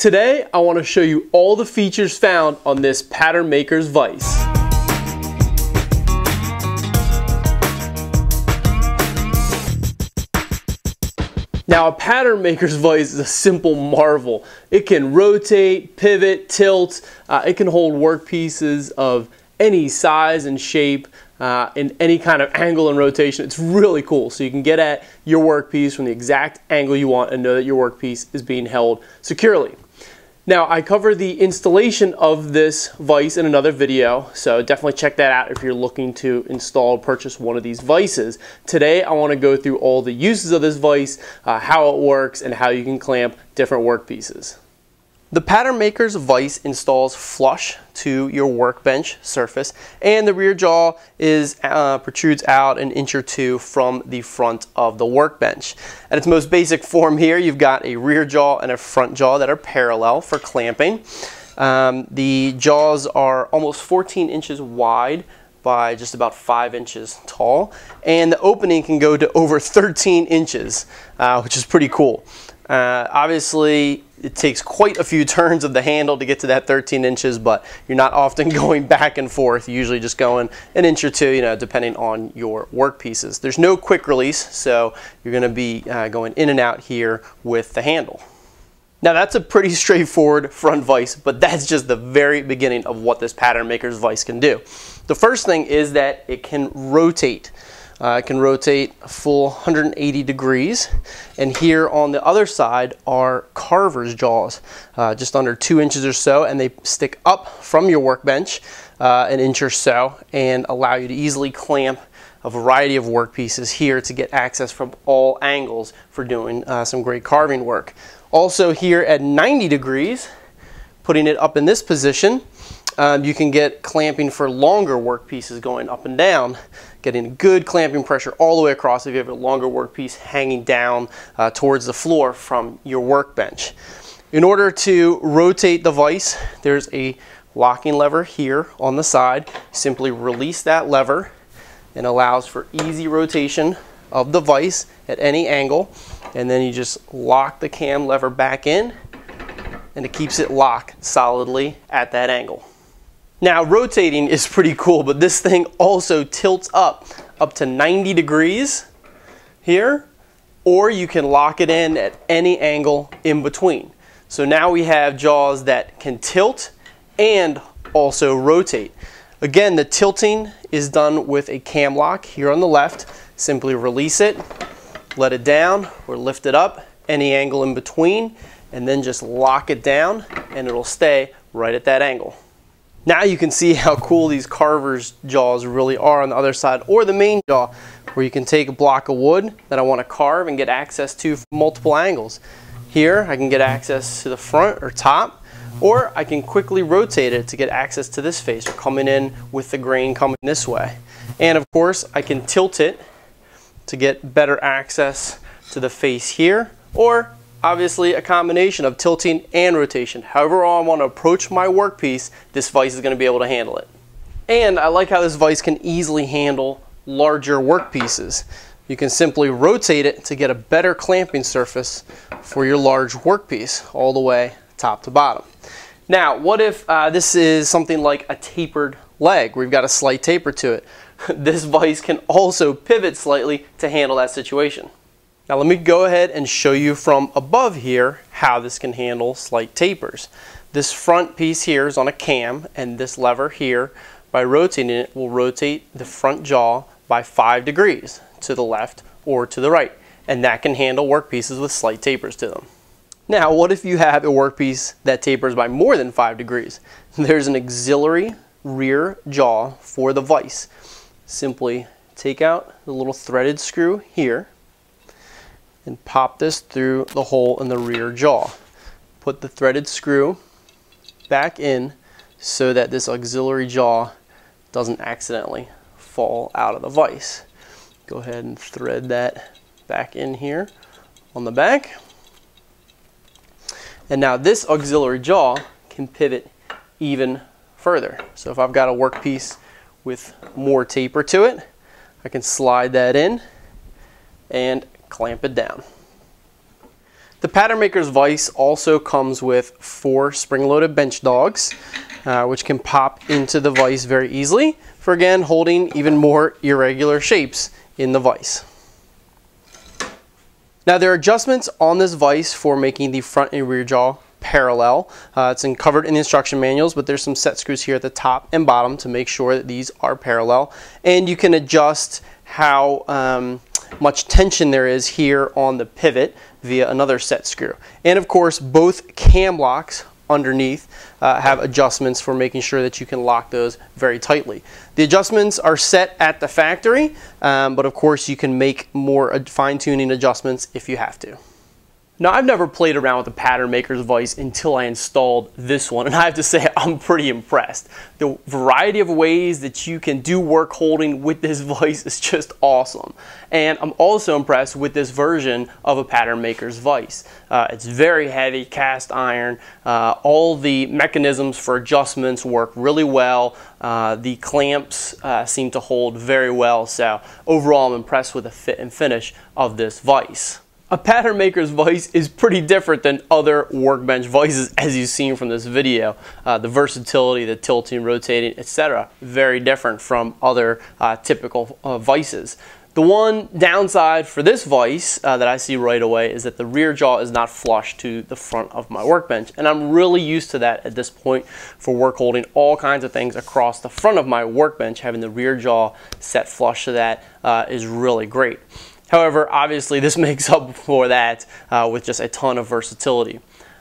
Today, I want to show you all the features found on this pattern maker's vise. Now, a pattern maker's vise is a simple marvel. It can rotate, pivot, tilt. It can hold work pieces of any size and shape in any kind of angle and rotation. It's really cool. So you can get at your workpiece from the exact angle you want and know that your workpiece is being held securely. Now, I cover the installation of this vise in another video, so definitely check that out if you're looking to install or purchase one of these vises. Today, I want to go through all the uses of this vise, how it works, and how you can clamp different workpieces. The pattern maker's vise installs flush to your workbench surface, and the rear jaw protrudes out an inch or two from the front of the workbench. At its most basic form here, you've got a rear jaw and a front jaw that are parallel for clamping. The jaws are almost 14 inches wide by just about 5 inches tall, and the opening can go to over 13 inches, which is pretty cool. Obviously, it takes quite a few turns of the handle to get to that 13 inches, but you're not often going back and forth. You're usually just going an inch or two, depending on your work pieces. There's no quick release, so you're going to be going in and out here with the handle. Now, that's a pretty straightforward front vise, but that's just the very beginning of what this pattern maker's vise can do. The first thing is that it can rotate. It can rotate a full 180 degrees, and here on the other side are carver's jaws, just under 2 inches or so, and they stick up from your workbench an inch or so and allow you to easily clamp a variety of work pieces here to get access from all angles for doing some great carving work. Also here at 90 degrees, putting it up in this position, you can get clamping for longer work pieces going up and down, getting good clamping pressure all the way across if you have a longer work piece hanging down towards the floor from your workbench. In order to rotate the vise, there's a locking lever here on the side. Simply release that lever and allows for easy rotation of the vise at any angle, and then you just lock the cam lever back in and it keeps it locked solidly at that angle. Now, rotating is pretty cool, but this thing also tilts up to 90 degrees here, or you can lock it in at any angle in between. So now we have jaws that can tilt and also rotate. Again, the tilting is done with a cam lock here on the left. Simply release it, let it down, or lift it up, any angle in between, and then just lock it down, and it'll stay right at that angle. Now you can see how cool these carver's jaws really are on the other side, or the main jaw, where you can take a block of wood that I want to carve and get access to from multiple angles. Here I can get access to the front or top, or I can quickly rotate it to get access to this face, or coming in with the grain coming this way. And of course I can tilt it to get better access to the face here, or obviously a combination of tilting and rotation. However I want to approach my workpiece, this vise is going to be able to handle it. And I like how this vise can easily handle larger workpieces. You can simply rotate it to get a better clamping surface for your large workpiece all the way top to bottom. Now, what if this is something like a tapered leg where you've got a slight taper to it? This vise can also pivot slightly to handle that situation. Now let me go ahead and show you from above here how this can handle slight tapers. This front piece here is on a cam, and this lever here, by rotating it, will rotate the front jaw by 5 degrees to the left or to the right, and that can handle workpieces with slight tapers to them. Now, what if you have a workpiece that tapers by more than 5 degrees? There's an auxiliary rear jaw for the vise. Simply take out the little threaded screw here and pop this through the hole in the rear jaw. Put the threaded screw back in so that this auxiliary jaw doesn't accidentally fall out of the vise. Go ahead and thread that back in here on the back. And now this auxiliary jaw can pivot even further. So if I've got a workpiece with more taper to it, I can slide that in and clamp it down. The Pattern Maker's vise also comes with 4 spring-loaded bench dogs, which can pop into the vise very easily for, again, holding even more irregular shapes in the vise. Now, there are adjustments on this vise for making the front and rear jaw parallel. It's covered in the instruction manuals, but there's some set screws here at the top and bottom to make sure that these are parallel. And you can adjust how much tension there is here on the pivot via another set screw. And of course, both cam locks underneath have adjustments for making sure that you can lock those very tightly. The adjustments are set at the factory, but of course you can make more fine-tuning adjustments if you have to. Now, I've never played around with the Pattern Maker's vise until I installed this one, and I have to say I'm pretty impressed. The variety of ways that you can do work holding with this vise is just awesome. And I'm also impressed with this version of a Pattern Maker's vise. It's very heavy, cast iron. All the mechanisms for adjustments work really well. The clamps seem to hold very well, so overall I'm impressed with the fit and finish of this vise. A Pattern Maker's vise is pretty different than other workbench vises, as you've seen from this video. The versatility, the tilting, rotating, etc. very different from other typical vises. The one downside for this vise that I see right away is that the rear jaw is not flush to the front of my workbench, and I'm really used to that at this point for work holding all kinds of things across the front of my workbench. Having the rear jaw set flush to that is really great. However, obviously this makes up for that with just a ton of versatility.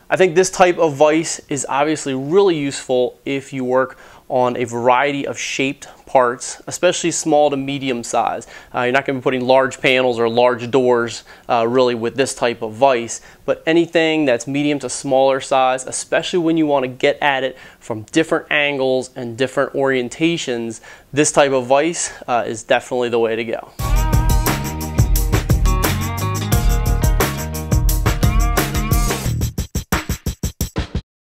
I think this type of vise is obviously really useful if you work on a variety of shaped parts, especially small to medium size. You're not going to be putting large panels or large doors really with this type of vise, but anything that's medium to smaller size, especially when you want to get at it from different angles and different orientations, this type of vise is definitely the way to go.